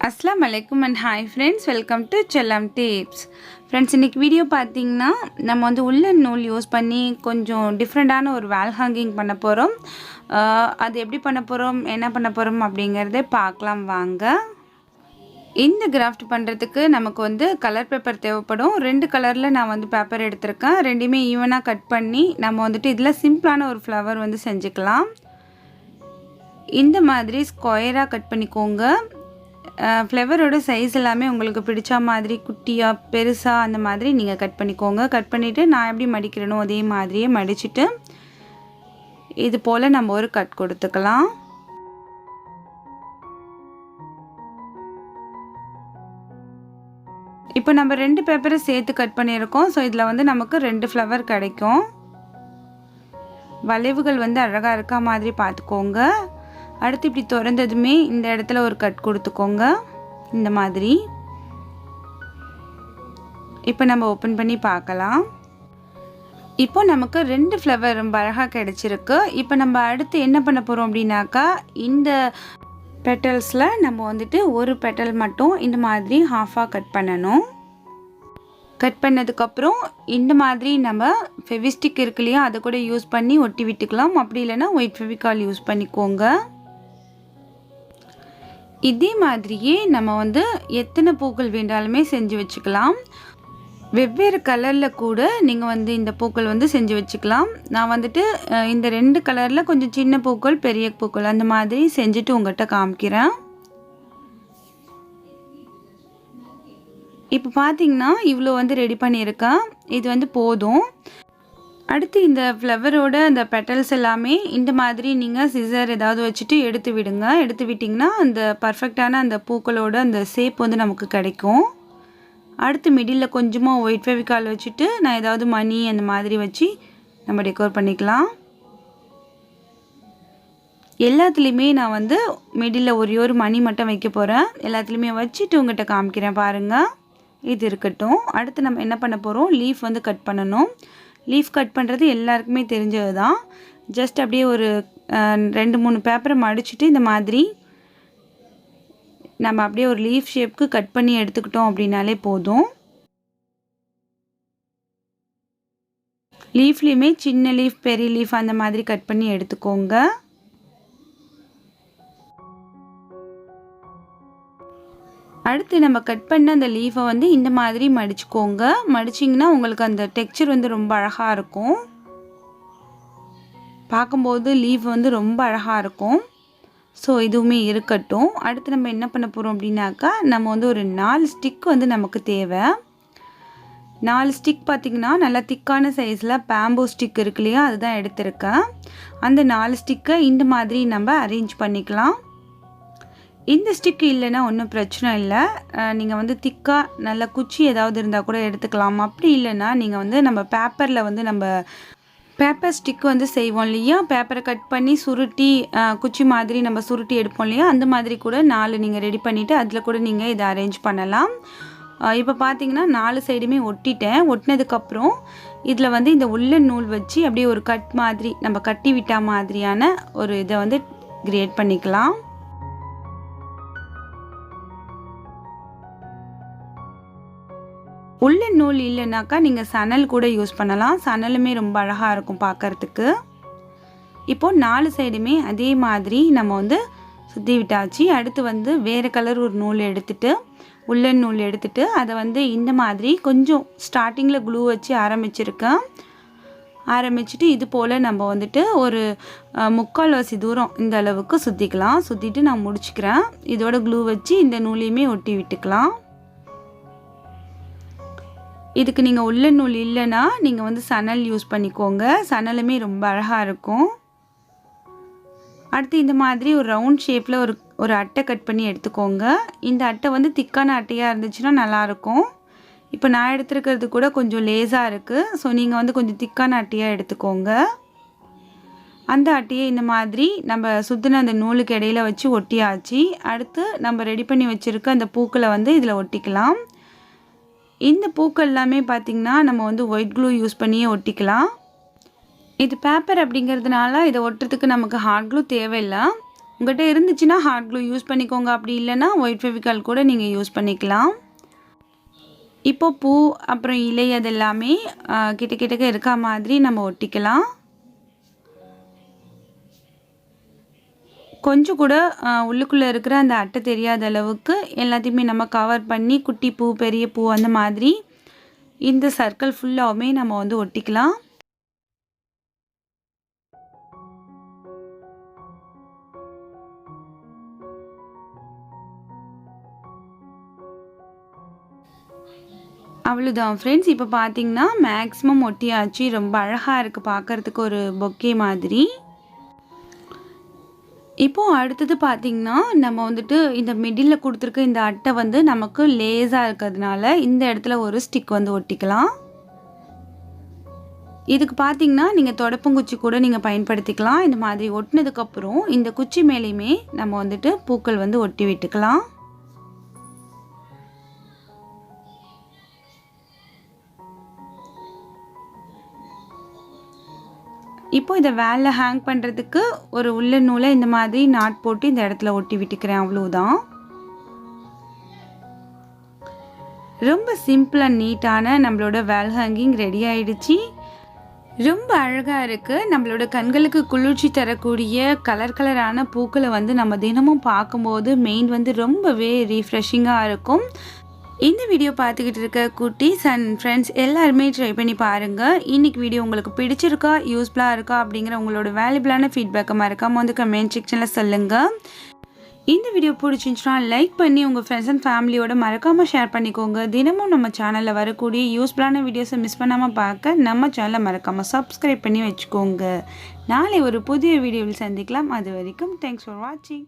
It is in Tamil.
अस्सलाम वालेकुम and hi friends, welcome to Chellam Tips. Friends, இன்னைக்கு வீடியோ பார்த்தீங்கன்னா நம்ம வந்து woolen நூல் யூஸ் பண்ணி கொஞ்சம் டிஃப்ரெண்டான ஒரு வால் ஹேங்கிங் பண்ண போகிறோம். அது எப்படி பண்ண போகிறோம், என்ன பண்ண போகிறோம் அப்படிங்கிறத பார்க்கலாம் வாங்க. இந்த கிராஃப்ட் பண்ணுறதுக்கு நமக்கு வந்து கலர் பேப்பர் தேவைப்படும். 2 கலரில் நான் வந்து பேப்பர் எடுத்திருக்கேன். ரெண்டுமே ஈவனாக கட் பண்ணி நம்ம வந்துட்டு இதில் சிம்பிளான ஒரு ஃப்ளவர் வந்து செஞ்சுக்கலாம். இந்த மாதிரி ஸ்கொயராக கட் பண்ணிக்கோங்க. ஃப்ளவரோட சைஸ் எல்லாமே உங்களுக்கு பிடிச்ச மாதிரி குட்டியாக பெருசாக அந்த மாதிரி நீங்கள் கட் பண்ணிக்கோங்க. கட் பண்ணிவிட்டு நான் எப்படி மடிக்கிறேனோ அதே மாதிரியே மடிச்சுட்டு இது போல் நம்ம ஒரு கட் கொடுத்துக்கலாம். இப்போ நம்ம 2 பேப்பரை சேர்த்து கட் பண்ணியிருக்கோம். ஸோ இதில் வந்து நமக்கு 2 ஃப்ளவர் கிடைக்கும். வளைவுகள் வந்து அழகாக இருக்க மாதிரி பார்த்துக்கோங்க. அடுத்து இப்படி திறந்ததுமே இந்த இடத்துல ஒரு கட் கொடுத்துக்கோங்க இந்த மாதிரி. இப்போ நம்ம ஓப்பன் பண்ணி பார்க்கலாம். இப்போ நமக்கு 2 ஃப்ளவர் ரொம்ப அழகாக கிடச்சிருக்கு. இப்போ நம்ம அடுத்து என்ன பண்ண போகிறோம் அப்படின்னாக்கா, இந்த பெட்டல்ஸில் நம்ம வந்துட்டு ஒரு பெட்டல் மட்டும் இந்த மாதிரி ஹாஃபாக கட் பண்ணணும். கட் பண்ணதுக்கப்புறம் இந்த மாதிரி நம்ம ஃபெவிஸ்டிக் இருக்கு இல்லையா, அதை கூட யூஸ் பண்ணி ஒட்டி விட்டுக்கலாம். அப்படி இல்லைன்னா ஒயிட் ஃபெவிகால் யூஸ் பண்ணிக்கோங்க. இதே மாதிரியே நம்ம வந்து எத்தனை பூக்கள் வேண்டாலுமே செஞ்சு வச்சுக்கலாம். வெவ்வேறு கலரில் கூட நீங்கள் வந்து இந்த பூக்கள் வந்து செஞ்சு வச்சுக்கலாம். நான் வந்துட்டு இந்த 2 கலரில் கொஞ்சம் சின்ன பூக்கள் பெரிய பூக்கள் அந்த மாதிரி செஞ்சுட்டு உங்கள்கிட்ட காமிக்கிறேன். இப்போ பார்த்தீங்கன்னா இவ்வளோ வந்து ரெடி பண்ணியிருக்கேன். இது வந்து போதும். அடுத்து இந்த ஃப்ளவரோட அந்த பெட்டல்ஸ் எல்லாமே இந்த மாதிரி நீங்கள் சிசர் ஏதாவது வச்சுட்டு எடுத்து விடுங்க. எடுத்து விட்டிங்கன்னா அந்த பர்ஃபெக்டான அந்த பூக்களோட அந்த ஷேப் வந்து நமக்கு கிடைக்கும். அடுத்து மிடில் கொஞ்சமாக ஒயிட் ஃபெவிகால் வச்சுட்டு நான் ஏதாவது மணி அந்த மாதிரி வச்சு நம்ம டெக்கோர் பண்ணிக்கலாம். எல்லாத்துலேயுமே நான் வந்து மிடில் ஒரே ஒரு மணி மட்டும் வைக்க போகிறேன். எல்லாத்துலேயுமே வச்சுட்டு உங்கள்கிட்ட காமிக்கிறேன் பாருங்கள். இது இருக்கட்டும். அடுத்து நம்ம என்ன பண்ண போகிறோம், லீஃப் வந்து கட் பண்ணணும். லீஃப் கட் பண்ணுறது எல்லாருக்குமே தெரிஞ்சது தான். ஜஸ்ட் அப்படியே ஒரு 2-3 பேப்பரை மடிச்சுட்டு இந்த மாதிரி நம்ம அப்படியே ஒரு லீஃப் ஷேப்க்கு கட் பண்ணி எடுத்துக்கிட்டோம் அப்படின்னாலே போதும். லீஃப்லேயுமே சின்ன லீஃப் பெரிய லீஃப் அந்த மாதிரி கட் பண்ணி எடுத்துக்கோங்க. அடுத்து நம்ம கட் பண்ண அந்த லீஃபை வந்து இந்த மாதிரி மடிச்சுக்கோங்க. மடிச்சிங்கன்னா உங்களுக்கு அந்த டெக்ஸ்சர் வந்து ரொம்ப அழகாக இருக்கும். பார்க்கும்போது லீஃப் வந்து ரொம்ப அழகாக இருக்கும். ஸோ இதுவுமே இருக்கட்டும். அடுத்து நம்ம என்ன பண்ண போகிறோம் அப்படின்னாக்கா, நம்ம வந்து ஒரு 4 ஸ்டிக் வந்து நமக்கு தேவை. 4 ஸ்டிக் பார்த்திங்கன்னா நல்லா திக்கான சைஸில் பேம்போ ஸ்டிக் இருக்கு இல்லையா, அதுதான் எடுத்திருக்கேன். அந்த 4 ஸ்டிக்கை இந்த மாதிரி நம்ம அரேஞ்ச் பண்ணிக்கலாம். இந்த ஸ்டிக்கு இல்லைன்னா ஒன்றும் பிரச்சனை இல்லை. நீங்கள் வந்து திக்காக நல்ல குச்சி ஏதாவது இருந்தால் கூட எடுத்துக்கலாம். அப்படி இல்லைன்னா நீங்கள் வந்து நம்ம பேப்பரில் வந்து நம்ம பேப்பர் ஸ்டிக் வந்து செய்வோம் இல்லையா, பேப்பரை கட் பண்ணி சுருட்டி குச்சி மாதிரி நம்ம சுருட்டி எடுப்போம் இல்லையா, அந்த மாதிரி கூட 4 நீங்கள் ரெடி பண்ணிவிட்டு அதில் கூட நீங்கள் இதை அரேஞ்ச் பண்ணலாம். இப்போ பார்த்தீங்கன்னா 4 சைடுமே ஒட்டிட்டேன். ஒட்டினதுக்கப்புறம் இதில் வந்து இந்த woolen நூல் வச்சு அப்படியே ஒரு கட் மாதிரி நம்ம கட்டி விட்டா மாதிரியான ஒரு இதை வந்து கிரியேட் பண்ணிக்கலாம். woolen நூல் இல்லைனாக்கா நீங்கள் சணல் கூட யூஸ் பண்ணலாம். சணலுமே ரொம்ப அழகாக இருக்கும் பார்க்குறதுக்கு. இப்போது 4 சைடுமே அதே மாதிரி நம்ம வந்து சுற்றி விட்டாச்சு. அடுத்து வந்து வேறு கலர் ஒரு நூல் எடுத்துகிட்டு woolen நூல் எடுத்துகிட்டு அதை வந்து இந்த மாதிரி கொஞ்சம் ஸ்டார்டிங்கில் க்ளூ வச்சு ஆரம்பிச்சுட்டு இது போல் நம்ம வந்துட்டு ஒரு 3/4 தூரம் இந்த அளவுக்கு சுற்றிக்கலாம். சுற்றிட்டு நான் முடிச்சுக்கிறேன். இதோட க்ளூ வச்சு இந்த நூலையுமே ஒட்டி விட்டுக்கலாம். இதுக்கு நீங்கள் woolen நூல் இல்லைன்னா நீங்கள் வந்து சணல் யூஸ் பண்ணிக்கோங்க. சணலுமே ரொம்ப அழகாக இருக்கும். அடுத்து இந்த மாதிரி ஒரு ரவுண்ட் ஷேப்பில் ஒரு அட்டை கட் பண்ணி எடுத்துக்கோங்க. இந்த அட்டை வந்து திக்கான அட்டையாக இருந்துச்சுன்னா நல்லாயிருக்கும். இப்போ நான் எடுத்துருக்கிறது கூட கொஞ்சம் லேஸாக இருக்குது. ஸோ நீங்கள் வந்து கொஞ்சம் திக்கான அட்டையாக எடுத்துக்கோங்க. அந்த அட்டையை இந்த மாதிரி நம்ம சுற்றின அந்த நூலுக்கு இடையில வச்சு ஒட்டியாச்சு. அடுத்து நம்ம ரெடி பண்ணி வச்சுருக்க அந்த பூக்களை வந்து இதில் ஒட்டிக்கலாம். இந்த பூக்கள் எல்லாமே பார்த்திங்கன்னா நம்ம வந்து ஒயிட் க்ளூ யூஸ் பண்ணியே ஒட்டிக்கலாம். இது பேப்பர் அப்படிங்கிறதுனால இதை ஒட்டுறதுக்கு நமக்கு ஹார்ட் க்ளூ தேவையில்லை. உங்கள்கிட்ட இருந்துச்சுன்னா ஹாட் க்ளூ யூஸ் பண்ணிக்கோங்க, அப்படி இல்லைன்னா ஒயிட் ஃபெவிகால் கூட நீங்கள் யூஸ் பண்ணிக்கலாம். இப்போ பூ அப்புறம் இலை அது எல்லாமே கிட்ட கிட்டக்க இருக்க மாதிரி நம்ம ஒட்டிக்கலாம். கொஞ்சம் கூட உள்ளுக்குள்ளே இருக்கிற அந்த அட்டை தெரியாத அளவுக்கு எல்லாத்தையுமே நம்ம கவர் பண்ணி குட்டி பூ பெரிய பூ அந்த மாதிரி இந்த சர்க்கிள் ஃபுல்லாகவுமே நம்ம வந்து ஒட்டிக்கலாம். அவ்வளோதான் ஃப்ரெண்ட்ஸ். இப்போ பார்த்தீங்கன்னா மேக்ஸிமம் ஒட்டியாச்சு. ரொம்ப அழகாக இருக்குது பார்க்குறதுக்கு ஒரு பொக்கே மாதிரி. இப்போது அடுத்தது பார்த்திங்கன்னா நம்ம வந்துட்டு இந்த மிடில் கொடுத்துருக்க இந்த அட்டை வந்து நமக்கு லேஸாக இருக்கிறதுனால இந்த இடத்துல ஒரு ஸ்டிக் வந்து ஒட்டிக்கலாம். இதுக்கு பார்த்திங்கன்னா நீங்கள் தொடப்பங்குச்சி கூட நீங்கள் பயன்படுத்திக்கலாம். இந்த மாதிரி ஒட்டினதுக்கப்புறம் இந்த குச்சி மேலேயுமே நம்ம வந்துட்டு பூக்கள் வந்து ஒட்டி விட்டுக்கலாம். இப்போ இதை வேலை ஹேங் பண்ணுறதுக்கு ஒரு உல்லன் நூலை இந்த மாதிரி நாட் போட்டு இந்த இடத்துல ஒட்டி விட்டுக்கிறேன். அவ்வளோதான். ரொம்ப சிம்பிள் அண்ட் நீட்டான நம்மளோட வேல் ஹேங்கிங் ரெடி ஆயிடுச்சு. ரொம்ப அழகாக இருக்குது. நம்மளோட கண்களுக்கு குளிர்ச்சி தரக்கூடிய கலரான பூக்களை வந்து நம்ம தினமும் பார்க்கும்போது மெயின் வந்து ரொம்பவே ரீஃப்ரெஷிங்காக இருக்கும். இந்த வீடியோ பார்த்துக்கிட்டு இருக்க குட்டீஸ் அண்ட் ஃப்ரெண்ட்ஸ் எல்லாருமே ட்ரை பண்ணி பாருங்கள். இன்றைக்கி வீடியோ உங்களுக்கு பிடிச்சிருக்கா, யூஸ்ஃபுல்லாக இருக்கா அப்படிங்கிற உங்களோட வேல்யூபிளான ஃபீட்பேக்கை மறக்காமல் வந்து கமெண்ட் செக்ஷனில் சொல்லுங்கள். இந்த வீடியோ பிடிச்சிருந்துச்சுன்னா லைக் பண்ணி உங்கள் ஃப்ரெண்ட்ஸ் அண்ட் ஃபேமிலியோட மறக்காமல் ஷேர் பண்ணிக்கோங்க. தினமும் நம்ம சேனலில் வரக்கூடிய யூஸ்ஃபுல்லான வீடியோஸை மிஸ் பண்ணாமல் பார்க்க நம்ம சேனலை மறக்காமல் சப்ஸ்கிரைப் பண்ணி வச்சுக்கோங்க. நாளை ஒரு புதிய வீடியோவில் சந்திக்கலாம். அது வரைக்கும் தேங்க்ஸ் ஃபார் வாட்சிங்.